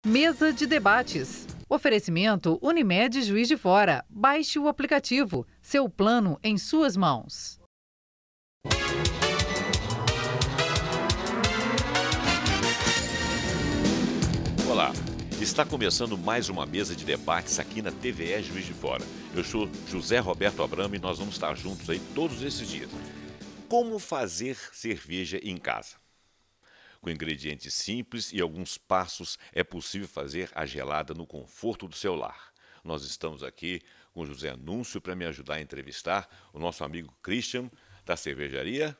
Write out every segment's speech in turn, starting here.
Mesa de debates. Oferecimento Unimed Juiz de Fora. Baixe o aplicativo. Seu plano em suas mãos. Olá, está começando mais uma mesa de debates aqui na TVE Juiz de Fora. Eu sou José Roberto Abramo e nós vamos estar juntos aí todos esses dias. Como fazer cerveja em casa? Com ingredientes simples e alguns passos é possível fazer a gelada no conforto do seu lar. Nós estamos aqui com o José Núncio para me ajudar a entrevistar o nosso amigo Christian da cervejaria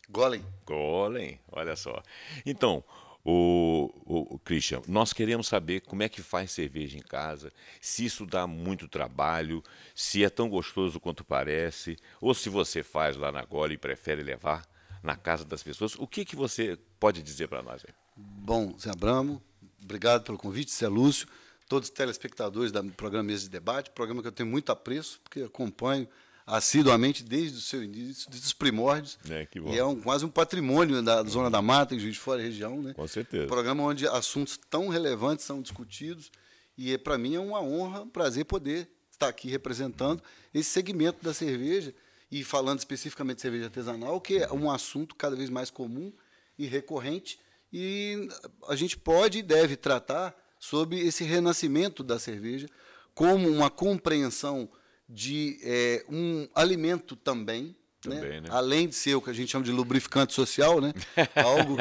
Golem. Golem, olha só. Então, o Christian, nós queremos saber como é que faz cerveja em casa, se isso dá muito trabalho, se é tão gostoso quanto parece, ou se você faz lá na Golem e prefere levar na casa das pessoas. O que você pode dizer para nós aí? Bom, Zé Abramo, obrigado pelo convite, Zé Lúcio, todos os telespectadores do programa Mesa de Debate, programa que eu tenho muito apreço, porque acompanho assiduamente desde o seu início, desde os primórdios. Que bom. E é quase um patrimônio da Zona da Mata, em Juiz de Fora e região, né? Com certeza. Programa onde assuntos tão relevantes são discutidos e para mim é uma honra, um prazer poder estar aqui representando esse segmento da cerveja e falando especificamente de cerveja artesanal, que é um assunto cada vez mais comum e recorrente, e a gente pode e deve tratar sobre esse renascimento da cerveja como uma compreensão de um alimento também, né? Além de ser o que a gente chama de lubrificante social, né? Algo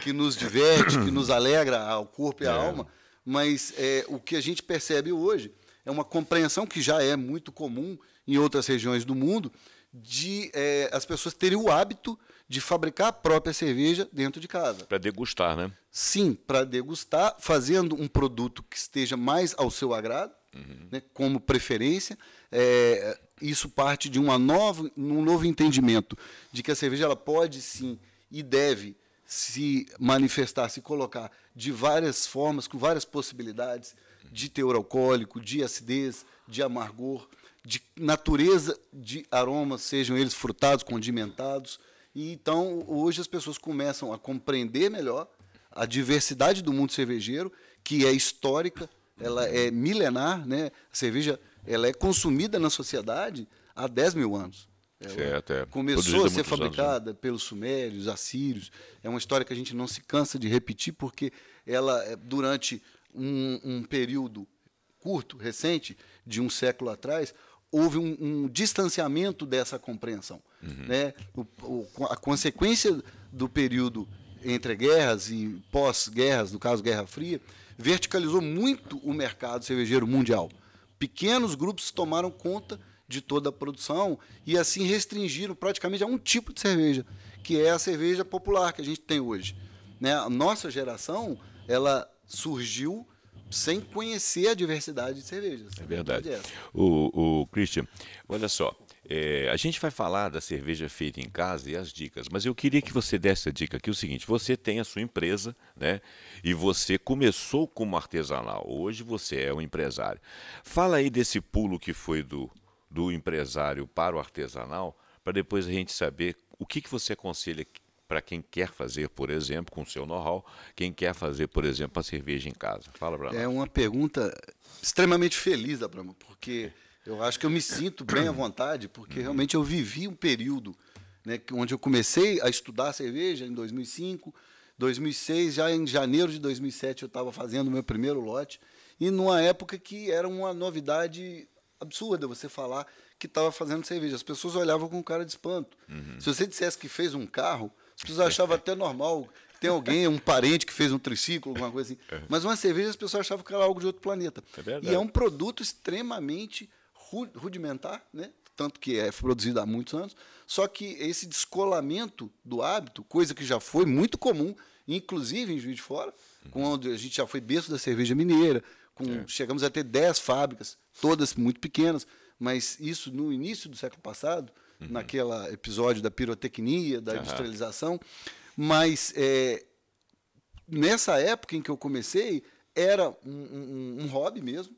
que nos diverte, que nos alegra ao corpo e à alma, mas o que a gente percebe hoje é uma compreensão que já é muito comum em outras regiões do mundo, de as pessoas terem o hábito de fabricar a própria cerveja dentro de casa. Para degustar, né? Sim, para degustar, fazendo um produto que esteja mais ao seu agrado, né, como preferência. Isso parte de um novo entendimento de que a cerveja ela pode, sim, e deve se manifestar, se colocar de várias formas, com várias possibilidades de teor alcoólico, de acidez, de amargor, de natureza de aromas, sejam eles frutados, condimentados. E então, hoje as pessoas começam a compreender melhor a diversidade do mundo cervejeiro, que é histórica, ela é milenar, né? A cerveja ela é consumida na sociedade há 10 mil anos. Começou a ser fabricada pelos sumérios, assírios. É uma história que a gente não se cansa de repetir, porque ela, durante um período curto, recente, de um século atrás, houve um distanciamento dessa compreensão. Né? A consequência do período entre guerras e pós-guerras, no caso Guerra Fria, verticalizou muito o mercado cervejeiro mundial. Pequenos grupos tomaram conta de toda a produção e assim restringiram praticamente a um tipo de cerveja, que é a cerveja popular que a gente tem hoje. Né? A nossa geração ela surgiu sem conhecer a diversidade de cervejas. É verdade. O Christian, olha só, a gente vai falar da cerveja feita em casa e as dicas, mas eu queria que você desse a dica aqui, o seguinte: você tem a sua empresa, né? E você começou como artesanal, hoje você é um empresário. Fala aí desse pulo que foi do empresário para o artesanal, para depois a gente saber o que você aconselha para quem quer fazer, por exemplo, com o seu know-how, quem quer fazer, por exemplo, a cerveja em casa. Fala para nós. É uma pergunta extremamente feliz, Abramo, porque eu acho que eu me sinto bem à vontade, porque realmente eu vivi um período, né, onde eu comecei a estudar cerveja em 2005, 2006, já em janeiro de 2007 eu estava fazendo o meu primeiro lote, e numa época que era uma novidade absurda você falar que estava fazendo cerveja. As pessoas olhavam com cara de espanto. Se você dissesse que fez um carro, as pessoas achavam até normal. Tem alguém, um parente que fez um triciclo, alguma coisa assim. Mas uma cerveja as pessoas achavam que era algo de outro planeta. E é um produto extremamente rudimentar, né? Tanto que é produzido há muitos anos. Só que esse descolamento do hábito, coisa que já foi muito comum, inclusive em Juiz de Fora, quando a gente já foi berço da cerveja mineira, chegamos a ter 10 fábricas, todas muito pequenas, mas isso no início do século passado, naquele episódio da pirotecnia, da industrialização. Mas nessa época em que eu comecei, era um hobby mesmo,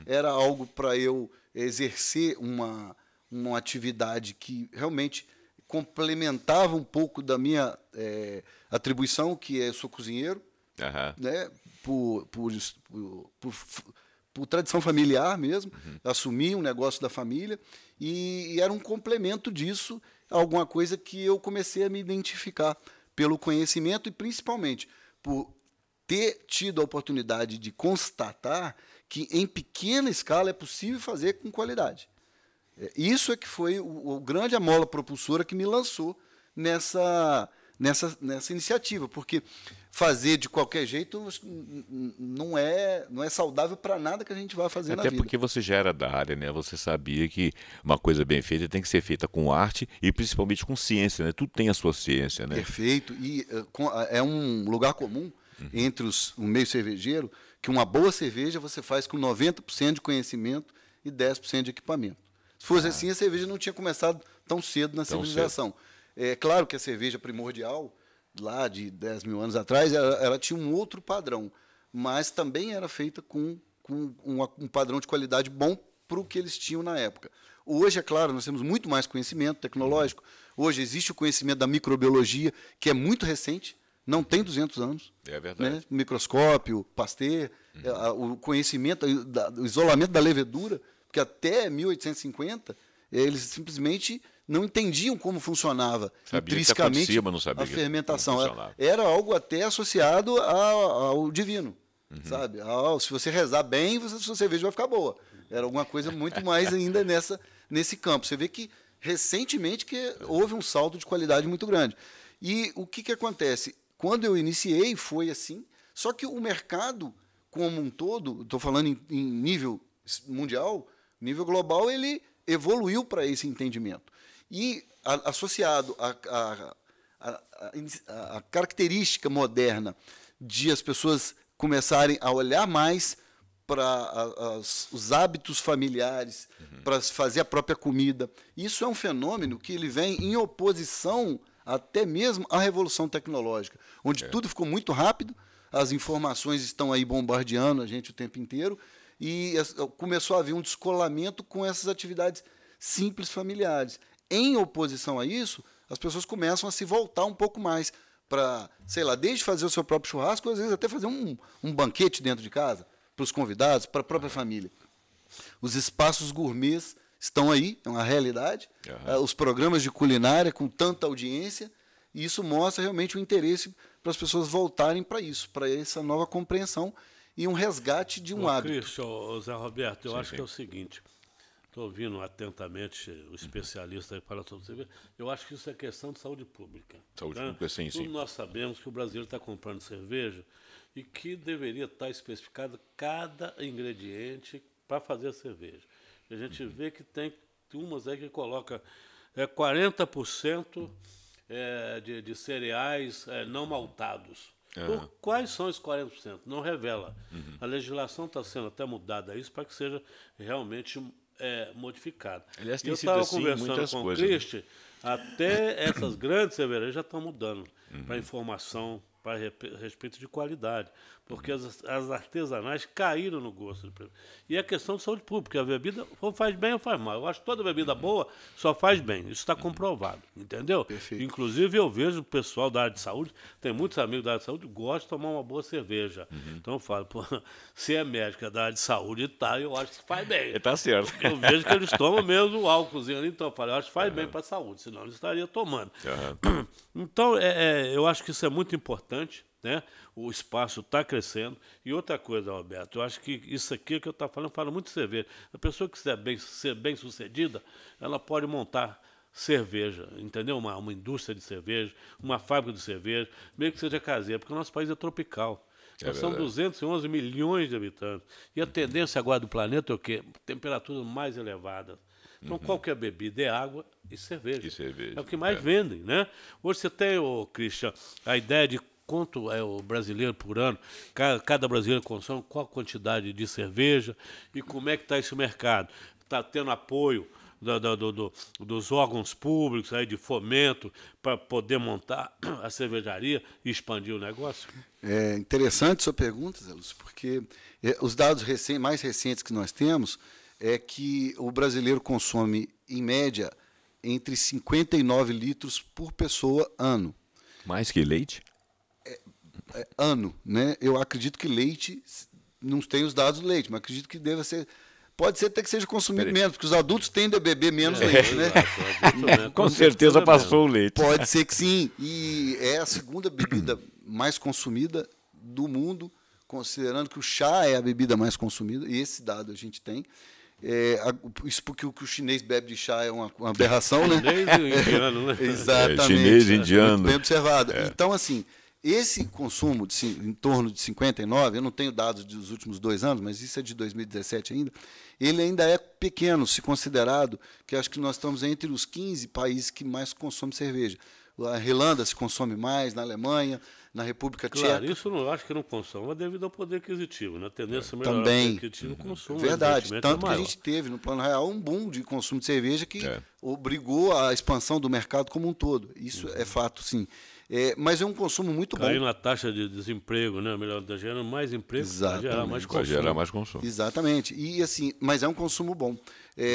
era algo para eu exercer uma atividade que realmente complementava um pouco da minha atribuição, que é sou cozinheiro, né? por tradição familiar mesmo, assumi um negócio da família e era um complemento disso, alguma coisa que eu comecei a me identificar pelo conhecimento e principalmente por ter tido a oportunidade de constatar que em pequena escala é possível fazer com qualidade. Isso é que foi o grande mola propulsora que me lançou nessa iniciativa, porque fazer de qualquer jeito não é saudável para nada que a gente vai fazer na vida. Até porque você já era da área, né? Você sabia que uma coisa bem feita tem que ser feita com arte e principalmente com ciência, né? Tudo tem a sua ciência, né? Perfeito. E é um lugar comum entre o meio cervejeiro que uma boa cerveja você faz com 90% de conhecimento e 10% de equipamento. Se fosse assim, a cerveja não tinha começado tão cedo na civilização. É claro que a cerveja primordial, lá de 10 mil anos atrás, ela tinha um outro padrão, mas também era feita com um padrão de qualidade bom para o que eles tinham na época. Hoje, é claro, nós temos muito mais conhecimento tecnológico. Hoje existe o conhecimento da microbiologia, que é muito recente, não tem 200 anos. É verdade. Né? Microscópio, Pasteur, o conhecimento, o isolamento da levedura, porque até 1850 eles simplesmente não entendiam como funcionava intrinsecamente a fermentação. Era algo até associado ao divino. Sabe? Se você rezar bem, sua cerveja vai ficar boa. Era alguma coisa muito mais ainda nesse campo. Você vê que recentemente que houve um salto de qualidade muito grande. E o que acontece? Quando eu iniciei, foi assim, só que o mercado como um todo, estou falando em nível mundial, nível global, ele evoluiu para esse entendimento. E associado à característica moderna de as pessoas começarem a olhar mais para os hábitos familiares, para fazer a própria comida, isso é um fenômeno que ele vem em oposição até mesmo à revolução tecnológica, onde tudo ficou muito rápido, as informações estão aí bombardeando a gente o tempo inteiro, e começou a haver um descolamento com essas atividades simples familiares. Em oposição a isso, as pessoas começam a se voltar um pouco mais para, sei lá, desde fazer o seu próprio churrasco, às vezes até fazer um banquete dentro de casa, para os convidados, para a própria família. Os espaços gourmets estão aí, é uma realidade. Os programas de culinária com tanta audiência, e isso mostra realmente o interesse para as pessoas voltarem para isso, para essa nova compreensão e um resgate de um hábito. Cristian, Zé Roberto, eu acho que é o seguinte, estou ouvindo atentamente o especialista aí para todo o. Eu acho que isso é questão de saúde pública. Saúde pública, sim, sim. Nós sabemos que o brasileiro está comprando cerveja e que deveria estar especificado cada ingrediente para fazer a cerveja. E a gente vê que tem umas aí que coloca 40% de cereais não maltados. Então, quais são os 40%? Não revela. A legislação está sendo até mudada a isso para que seja realmente modificado. Aliás, tem eu sido estava assim conversando com o Cristian, até essas grandes cervejarias já estão mudando para informação, para respeito de qualidade, porque as artesanais caíram no gosto. E é questão de saúde pública, a bebida ou faz bem ou faz mal. Eu acho que toda bebida boa só faz bem, isso está comprovado, entendeu? Perfeito. Inclusive eu vejo o pessoal da área de saúde, tem muitos amigos da área de saúde que gostam de tomar uma boa cerveja. Então eu falo, pô, se é médica da área de saúde e tal, eu acho que faz bem. Tá certo. Eu vejo que eles tomam mesmo o álcoolzinho ali, então eu falo, eu acho que faz bem para a saúde, senão eles estariam tomando. Então, eu acho que isso é muito importante, né? O espaço está crescendo. E outra coisa, Roberto, eu acho que isso aqui que eu estou falando, fala muito de cerveja. A pessoa que ser bem sucedida, ela pode montar cerveja, entendeu? Uma indústria de cerveja, uma fábrica de cerveja, mesmo que seja caseira, porque o nosso país é tropical. Nós somos 211 milhões de habitantes. E a tendência agora do planeta é o quê? Temperaturas mais elevadas. Então, qualquer bebida é água e cerveja. É o que mais vendem, né? Hoje você tem, Cristian, a ideia de quanto é o brasileiro por ano, cada brasileiro consome qual quantidade de cerveja e como é que está esse mercado. Está tendo apoio dos órgãos públicos aí de fomento para poder montar a cervejaria e expandir o negócio? É interessante sua pergunta, Zé Lúcio, porque os dados mais recentes que nós temos é que o brasileiro consome, em média, entre 59 litros por pessoa ano. Mais que leite? ano, né? Eu acredito que leite, não tenho os dados do leite, mas acredito que deva ser. Pode ser até que seja consumido menos, porque os adultos tendem a beber menos leite, né? Com certeza passou o leite. Pode ser que sim. E é a segunda bebida mais consumida do mundo, considerando que o chá é a bebida mais consumida, e esse dado a gente tem. Isso porque o que o chinês bebe de chá é uma aberração, né? Chinês e indiano, né? Exatamente. Chinês e indiano. Muito bem observado. Então, assim, esse consumo em torno de 59, eu não tenho dados dos últimos 2 anos, mas isso é de 2017 ainda, ele ainda é pequeno, se considerado, que acho que nós estamos entre os 15 países que mais consomem cerveja. A Irlanda se consome mais, na Alemanha, na República Tcheca. Claro, isso eu acho que não consome, mas devido ao poder aquisitivo, né? A tendência melhorar também. o poder aquisitivo, o consumo. Verdade, tanto que a maior. gente teve no Plano Real um boom de consumo de cerveja que obrigou a expansão do mercado como um todo. Isso é fato, sim. Mas é um consumo muito Caiu bom. na taxa de desemprego, né? Melhor, gerando mais emprego, vai gerar mais Vai consumo. gerar mais consumo. Exatamente. E assim, mas é um consumo bom.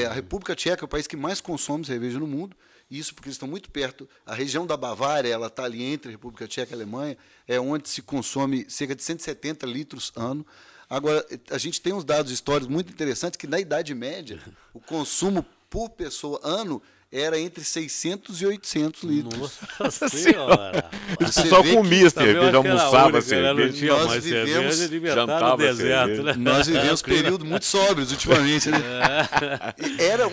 A República Tcheca é o país que mais consome cerveja no mundo. Isso porque eles estão muito perto. A região da Bavária, ela está ali entre a República Tcheca e a Alemanha, é onde se consome cerca de 170 litros ano. Agora, a gente tem uns dados históricos muito interessantes que na Idade Média, o consumo por pessoa ano era entre 600 e 800 litros. Nossa Senhora! Você Só vê comia que cerveja, almoçava cerveja. Não tinha Nós mais vivemos- cerveja, devia estar no jantava deserto, cerveja. né? Nós vivemos períodos muito sóbrios ultimamente, né? E era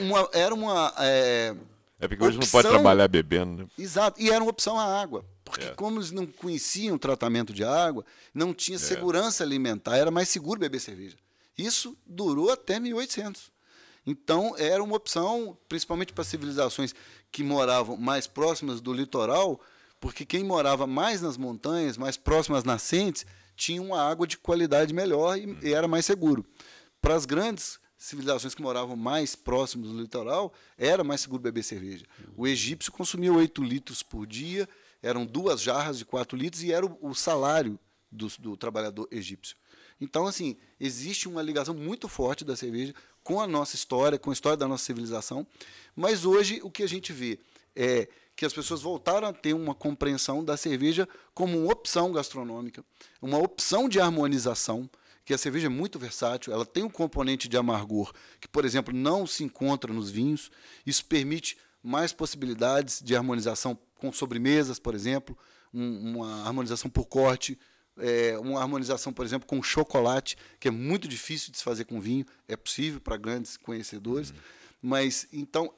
uma É porque hoje não pode opção- trabalhar bebendo, né? Exato, e era uma opção a água. Porque como eles não conheciam o tratamento de água, não tinha segurança alimentar, era mais seguro beber cerveja. Isso durou até 1800. Então, era uma opção, principalmente para civilizações que moravam mais próximas do litoral, porque quem morava mais nas montanhas, mais próximas às nascentes, tinha uma água de qualidade melhor e era mais seguro. Para as grandes civilizações que moravam mais próximos do litoral, era mais seguro beber cerveja. O egípcio consumia 8 litros por dia, eram 2 jarras de 4 litros e era o salário do trabalhador egípcio. Então, assim, existe uma ligação muito forte da cerveja com a nossa história, com a história da nossa civilização, mas hoje o que a gente vê é que as pessoas voltaram a ter uma compreensão da cerveja como uma opção gastronômica, uma opção de harmonização, que a cerveja é muito versátil, ela tem um componente de amargor que, por exemplo, não se encontra nos vinhos. Isso permite mais possibilidades de harmonização com sobremesas, por exemplo, uma harmonização por corte, uma harmonização, por exemplo, com chocolate, que é muito difícil de se fazer com vinho, é possível para grandes conhecedores. Mas, então,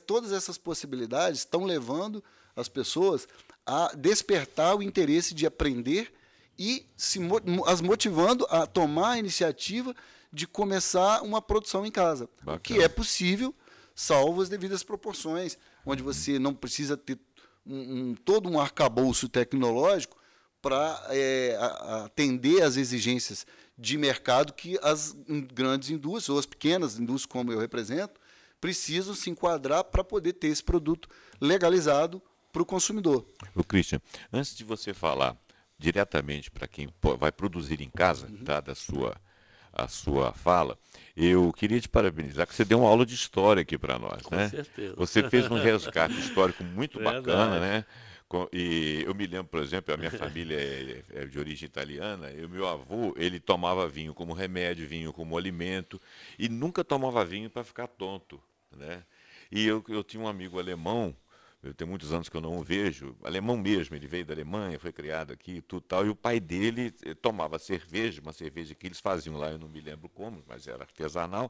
todas essas possibilidades estão levando as pessoas a despertar o interesse de aprender e as motivando a tomar a iniciativa de começar uma produção em casa. Bacana. O que é possível, salvo as devidas proporções, onde você não precisa ter todo um arcabouço tecnológico para atender às exigências de mercado que as grandes indústrias, ou as pequenas indústrias, como eu represento, precisam se enquadrar para poder ter esse produto legalizado para o consumidor. O Christian, antes de você falar diretamente para quem vai produzir em casa, tá, a sua fala, eu queria te parabenizar, que você deu uma aula de história aqui para nós. Com né? certeza. Você fez um resgate histórico muito Verdade. bacana, né? E eu me lembro, por exemplo, a minha família é de origem italiana, e o meu avô, ele tomava vinho como remédio, vinho como alimento, e nunca tomava vinho para ficar tonto, né? E eu tinha um amigo alemão, eu tenho muitos anos que eu não o vejo, alemão mesmo, ele veio da Alemanha, foi criado aqui, tudo tal, e o pai dele tomava cerveja, uma cerveja que eles faziam lá, eu não me lembro como, mas era artesanal,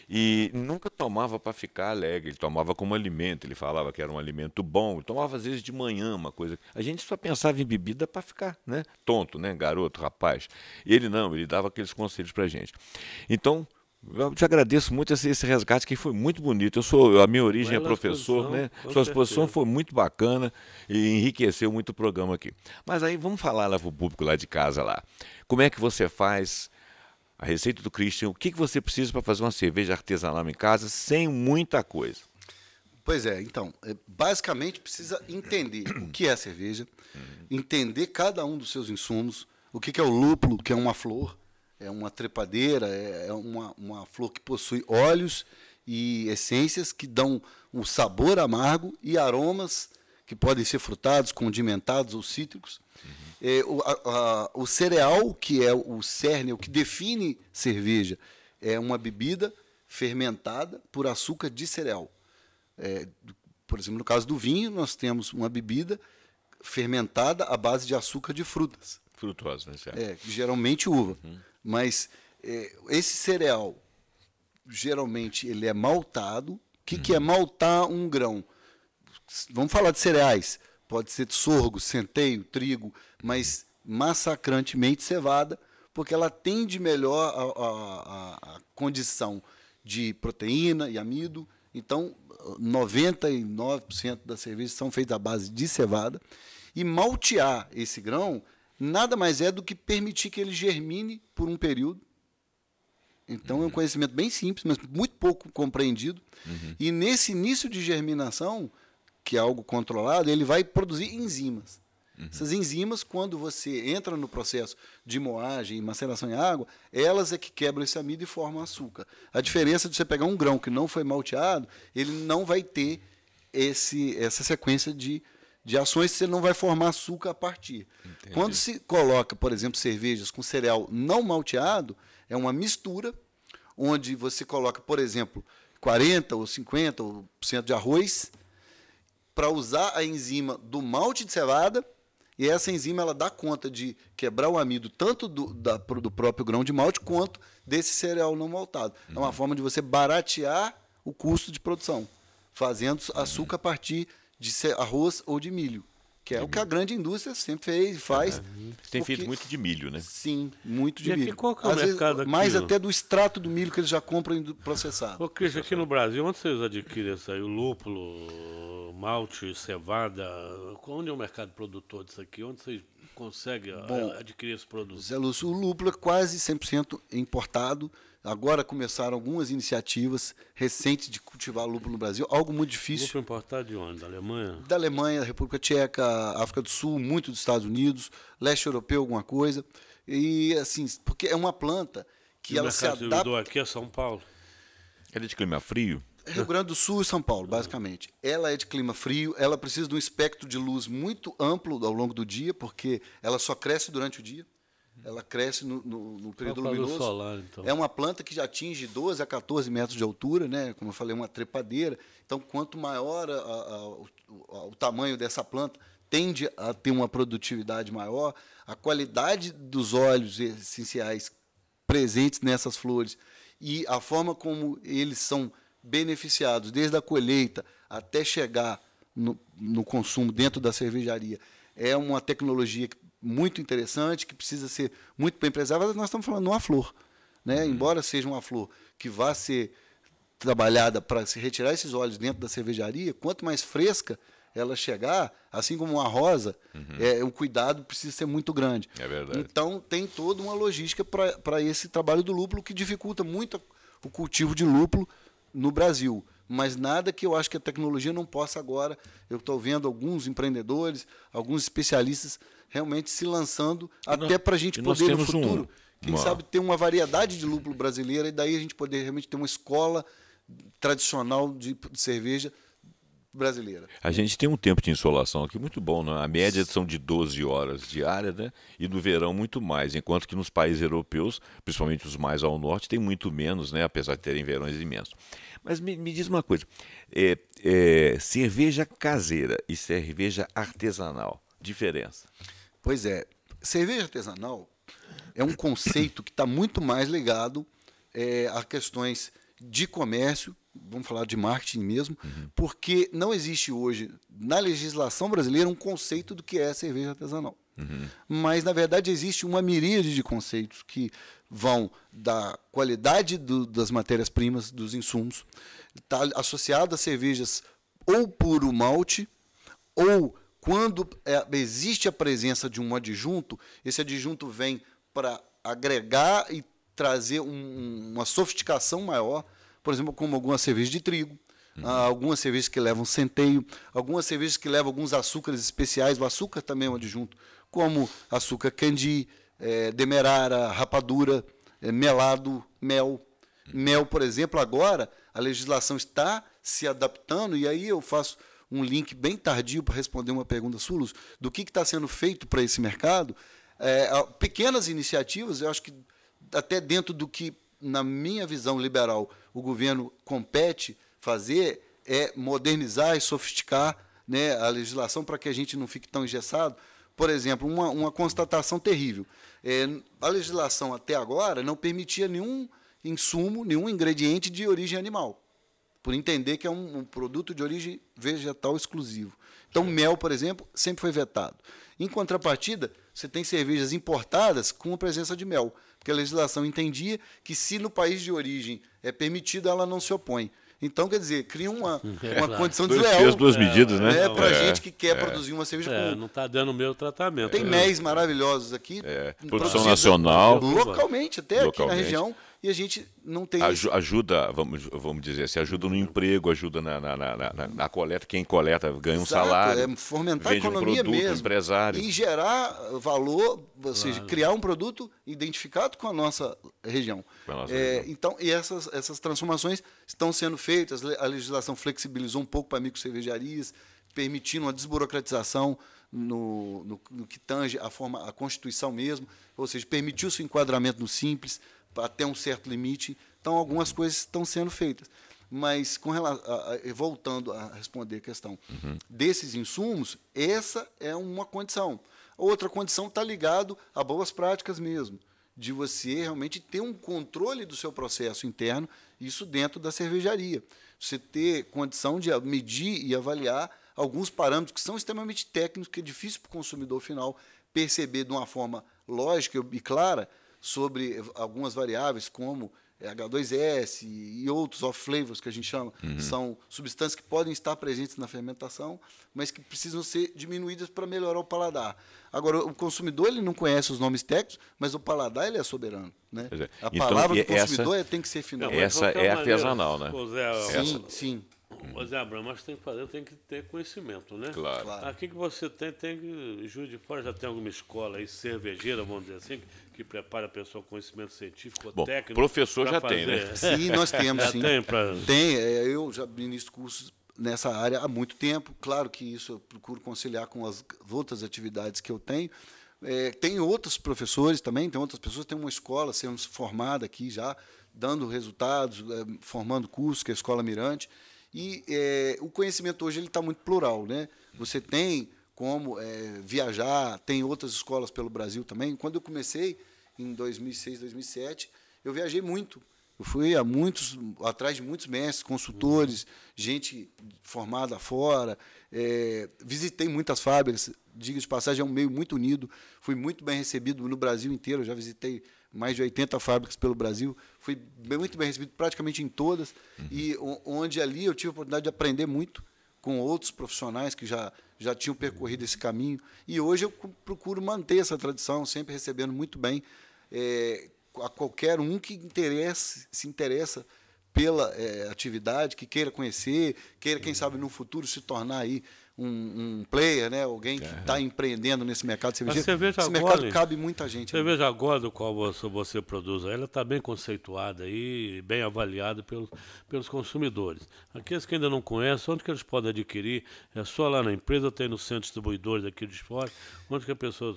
e nunca tomava para ficar alegre, ele tomava como alimento, ele falava que era um alimento bom, ele tomava às vezes de manhã uma coisa. A gente só pensava em bebida para ficar, né, tonto, né, garoto, rapaz. E ele não, ele dava aqueles conselhos para a gente. Então, eu te agradeço muito esse resgate que foi muito bonito. A minha origem é professor, né? Sua exposição foi muito bacana e enriqueceu muito o programa aqui. Mas aí vamos falar lá para o público lá de casa lá. Como é que você faz a receita do Christian? O que você precisa para fazer uma cerveja artesanal em casa sem muita coisa? Pois é, então, basicamente precisa entender o que é a cerveja, entender cada um dos seus insumos, o que é o lúpulo, que é uma flor, é uma trepadeira, é uma flor que possui óleos e essências que dão um sabor amargo e aromas que podem ser frutados, condimentados ou cítricos. O cereal, que é o cerne, o que define cerveja, é uma bebida fermentada por açúcar de cereal. Por exemplo, no caso do vinho, nós temos uma bebida fermentada à base de açúcar de frutas. Frutosa, né? Geralmente uva. Mas esse cereal, geralmente, ele é maltado. O que é maltar um grão? Vamos falar de cereais. Pode ser de sorgo, centeio, trigo, mas massacrantemente cevada, porque ela atende melhor a condição de proteína e amido. Então, 99% das cervejas são feitas à base de cevada. E maltear esse grão nada mais é do que permitir que ele germine por um período. Então, é um conhecimento bem simples, mas muito pouco compreendido. E nesse início de germinação, que é algo controlado, ele vai produzir enzimas. Essas enzimas, quando você entra no processo de moagem e maceração em água, elas é que quebram esse amido e formam açúcar. A diferença de você pegar um grão que não foi malteado, ele não vai ter essa sequência de ações, você não vai formar açúcar a partir. Entendi. Quando se coloca, por exemplo, cervejas com cereal não malteado, é uma mistura, onde você coloca, por exemplo, 40% ou 50% de arroz, para usar a enzima do malte de cevada, e essa enzima ela dá conta de quebrar o amido tanto do próprio grão de malte quanto desse cereal não maltado. É uma forma de você baratear o custo de produção, fazendo açúcar a partir de arroz ou de milho, que é o que a grande indústria sempre fez e faz. Tem feito muito de milho, né? Sim, muito de E aqui, milho. qual que é o mercado aqui? Mais até do extrato do milho que eles já compram processado. Ô, Cristian, aqui no Brasil, onde vocês adquirem isso aí? O lúpulo, malte, cevada? Onde é o mercado produtor disso aqui? Onde vocês conseguem adquirir esse produto? Zé Lúcio, o lúpulo é quase 100% importado. Agora começaram algumas iniciativas recentes de cultivar lúpulo no Brasil, algo muito difícil. Lúpulo importado de onde? Da Alemanha? Da Alemanha, da República Tcheca, África do Sul, muito dos Estados Unidos, leste europeu, alguma coisa. E assim, porque é uma planta que ela se adapta. O aqui é São Paulo. Ela é de clima frio? Rio Grande do Sul e São Paulo, basicamente. Ela é de clima frio, ela precisa de um espectro de luz muito amplo ao longo do dia, porque ela só cresce durante o dia. Ela cresce no período luminoso. Solar, então. É uma planta que já atinge 12 a 14 metros de altura, né? Como eu falei, uma trepadeira. Então, quanto maior o tamanho dessa planta, tende a ter uma produtividade maior. A qualidade dos óleos essenciais presentes nessas flores e a forma como eles são beneficiados, desde a colheita até chegar no consumo dentro da cervejaria, é uma tecnologia muito interessante, que precisa ser muito bem preservada. Nós estamos falando de uma flor, né? Embora seja uma flor que vá ser trabalhada para se retirar esses óleos dentro da cervejaria, quanto mais fresca ela chegar, assim como uma rosa, o cuidado precisa ser muito grande. É verdade. Então, tem toda uma logística para esse trabalho do lúpulo, que dificulta muito o cultivo de lúpulo no Brasil. Mas nada que eu acho que a tecnologia não possa agora. Eu estou vendo alguns empreendedores, alguns especialistas realmente se lançando, até para a gente poder, no futuro, quem sabe, ter uma variedade de lúpulo brasileira, e daí a gente poder realmente ter uma escola tradicional de cerveja brasileira. A gente tem um tempo de insolação aqui muito bom, né? A média são de 12 horas diárias, né? E no verão muito mais, enquanto que nos países europeus, principalmente os mais ao norte, tem muito menos, né? Apesar de terem verões imensos. Mas me diz uma coisa, cerveja caseira e cerveja artesanal, diferença? Pois é, cerveja artesanal é um conceito que está muito mais ligado a questões de comércio, vamos falar de marketing mesmo, porque não existe hoje na legislação brasileira um conceito do que é cerveja artesanal. Mas, na verdade, existe uma miríade de conceitos que vão da qualidade das matérias-primas, dos insumos, está associado a cervejas ou puro malte, ou quando existe a presença de um adjunto, esse adjunto vem para agregar e trazer uma sofisticação maior, por exemplo, como algumas cervejas de trigo, algumas cervejas que levam centeio, algumas cervejas que levam alguns açúcares especiais, o açúcar também é um adjunto, como açúcar candy, demerara, rapadura, melado, mel. Mel, por exemplo, agora a legislação está se adaptando, e aí eu faço um link bem tardio para responder uma pergunta sua, Lúcio, do que está sendo feito para esse mercado. Pequenas iniciativas, eu acho que até dentro do que, na minha visão liberal, o governo compete fazer, é modernizar e sofisticar, né, a legislação para que a gente não fique tão engessado. Por exemplo, uma constatação terrível. A legislação até agora não permitia nenhum insumo, nenhum ingrediente de origem animal, por entender que é um produto de origem vegetal exclusivo. Então, mel, por exemplo, sempre foi vetado. Em contrapartida, você tem cervejas importadas com a presença de mel, porque a legislação entendia que, se no país de origem é permitido, ela não se opõe. Então, quer dizer, cria uma condição desleal. Duas medidas, né? Para a gente que quer produzir uma cerveja com... Não está dando o mesmo tratamento. Tem méis maravilhosos aqui. Produção nacional. Localmente, até aqui na região. E a gente não tem... Ajuda, vamos dizer assim, ajuda no emprego, ajuda na coleta. Quem coleta ganha um salário. Fomentar vende a economia um produto, mesmo. Empresário. E gerar valor, ou seja, criar um produto identificado com a nossa região. Então, e essas transformações estão sendo feitas. A legislação flexibilizou um pouco para microcervejarias, permitindo uma desburocratização no que tange a Constituição mesmo, ou seja, permitiu-se o enquadramento no Simples, até um certo limite. Então, algumas coisas estão sendo feitas. Mas, voltando a responder a questão desses insumos, essa é uma condição. Outra condição está ligada a boas práticas mesmo, de você realmente ter um controle do seu processo interno, isso dentro da cervejaria. Você ter condição de medir e avaliar alguns parâmetros que são extremamente técnicos, que é difícil para o consumidor final perceber de uma forma lógica e clara sobre algumas variáveis, como H2S e outros off-flavors, que a gente chama, são substâncias que podem estar presentes na fermentação, mas que precisam ser diminuídas para melhorar o paladar. Agora, o consumidor ele não conhece os nomes técnicos, mas o paladar ele é soberano. Né? A palavra do consumidor tem que ser final. Essa é artesanal, né? Sim. Zé Abrão, mas tem que ter conhecimento, né? Claro. Aqui que você tem que... Juiz de Fora já tem alguma escola aí, cervejeira, vamos dizer assim, que prepara a pessoa com conhecimento científico, técnico. Professor já tem, né? Sim, nós temos, sim. Tem, eu já ministro cursos nessa área há muito tempo. Claro que isso eu procuro conciliar com as outras atividades que eu tenho. Tem outros professores também, tem outras pessoas, tem uma escola sendo formada aqui já, dando resultados, formando cursos, que é a Escola Mirante. E o conhecimento hoje está muito plural, né? Você tem como viajar, tem outras escolas pelo Brasil também. Quando eu comecei, em 2006, 2007, eu viajei muito. Eu fui atrás de muitos mestres, consultores, gente formada fora. Visitei muitas fábricas, diga de passagem, é um meio muito unido. Fui muito bem recebido no Brasil inteiro, eu já visitei mais de 80 fábricas pelo Brasil, fui muito bem recebido praticamente em todas, e onde ali eu tive a oportunidade de aprender muito com outros profissionais que já tinham percorrido esse caminho, e hoje eu procuro manter essa tradição, sempre recebendo muito bem a qualquer um que se interessa pela atividade, que queira conhecer, queira, quem sabe, no futuro se tornar aí um player, né? Alguém que está empreendendo nesse mercado cervejeiro. Esse mercado cabe muita gente. Cerveja agora do qual você produz, ela está bem conceituada e bem avaliada pelos consumidores. Aqueles que ainda não conhecem, onde que eles podem adquirir? É só lá na empresa, tem no centro de distribuidores aqui de fora, onde que a pessoa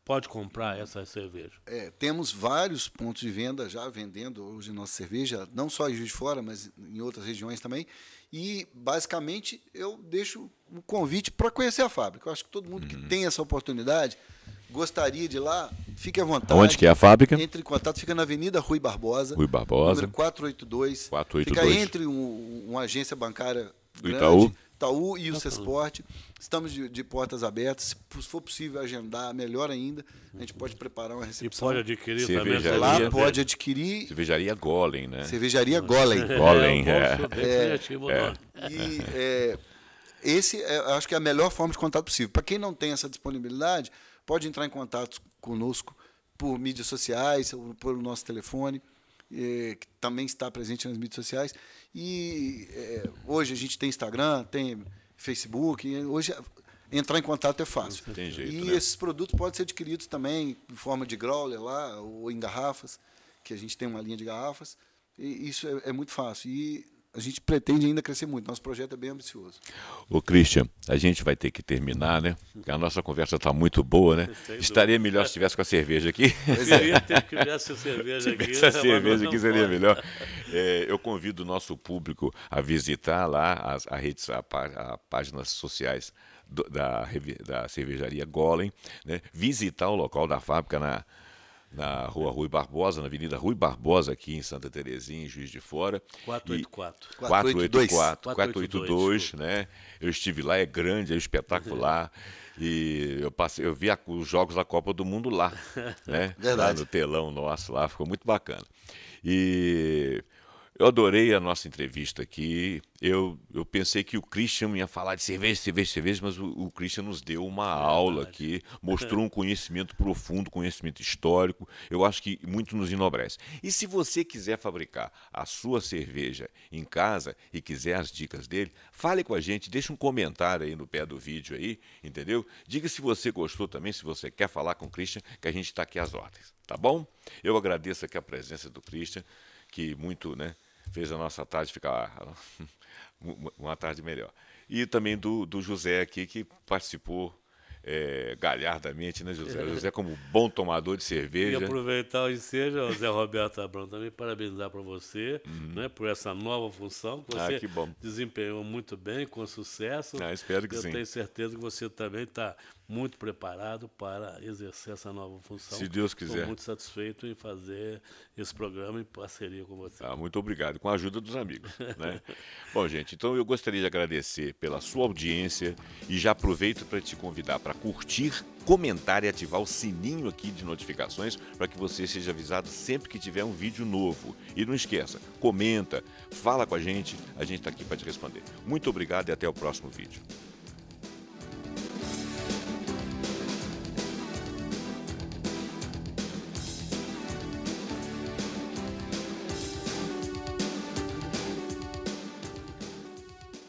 pode comprar essa cerveja? Temos vários pontos de venda já vendendo hoje nossa cerveja, não só em Juiz de Fora, mas em outras regiões também. E, basicamente, eu deixo um convite para conhecer a fábrica. Eu acho que todo mundo que tem essa oportunidade gostaria de ir lá, fique à vontade. Onde que é a fábrica? Entre em contato, fica na Avenida Rui Barbosa. Número 482. Fica entre uma agência bancária grande, Itaú e o Cesporte. Estamos de portas abertas. Se for possível agendar, melhor ainda. A gente pode preparar uma recepção. E pode adquirir também. Lá pode adquirir. Cervejaria Golem, né? Cervejaria Golem. Golem, Esse acho que é a melhor forma de contato possível. Para quem não tem essa disponibilidade, pode entrar em contato conosco por mídias sociais, ou pelo nosso telefone, que também está presente nas mídias sociais. E hoje a gente tem Instagram, tem Facebook. Hoje entrar em contato é fácil. Tem jeito, e né? esses produtos podem ser adquiridos também em forma de growler lá, ou em garrafas, que a gente tem uma linha de garrafas. E isso é muito fácil. E a gente pretende ainda crescer muito. Nosso projeto é bem ambicioso. Ô, Christian, a gente vai ter que terminar, né? Porque a nossa conversa está muito boa, né? Estaria melhor se estivesse com a cerveja aqui. Eu queria ter que tivesse a cerveja aqui. Se a cerveja aqui seria melhor. Eu convido o nosso público a visitar lá as páginas sociais da cervejaria Golem, né? Visitar o local da fábrica na rua Rui Barbosa, na Avenida Rui Barbosa, aqui em Santa Terezinha, em Juiz de Fora. 484. 482, né? Eu estive lá, é grande, é espetacular. E eu vi os jogos da Copa do Mundo lá, né? Verdade. Lá no telão nosso lá, ficou muito bacana. E eu adorei a nossa entrevista aqui. Eu pensei que o Christian ia falar de cerveja, mas o Christian nos deu uma aula aqui, mostrou um conhecimento profundo, conhecimento histórico. Eu acho que muito nos enobrece. E se você quiser fabricar a sua cerveja em casa e quiser as dicas dele, fale com a gente, deixa um comentário aí no pé do vídeo aí, entendeu? Diga se você gostou também, se você quer falar com o Christian, que a gente está aqui às ordens, tá bom? Eu agradeço aqui a presença do Christian, que muito, né, fez a nossa tarde ficar uma tarde melhor. E também do José aqui, que participou galhardamente, né, José? José como bom tomador de cerveja. E aproveitar o ensejo, o Zé Roberto Abrão, também parabenizar para você, né, por essa nova função que você que bom. desempenhou muito bem, com sucesso. Espero que Eu sim. tenho certeza que você também está muito preparado para exercer essa nova função. Se Deus quiser. Estou muito satisfeito em fazer esse programa em parceria com você. Muito obrigado, com a ajuda dos amigos, né? Bom, gente, então eu gostaria de agradecer pela sua audiência e já aproveito para te convidar para curtir, comentar e ativar o sininho aqui de notificações para que você seja avisado sempre que tiver um vídeo novo. E não esqueça, comenta, fala com a gente está aqui para te responder. Muito obrigado e até o próximo vídeo.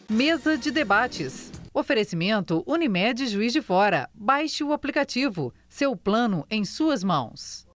Mesa de debates. Oferecimento Unimed Juiz de Fora. Baixe o aplicativo. Seu plano em suas mãos.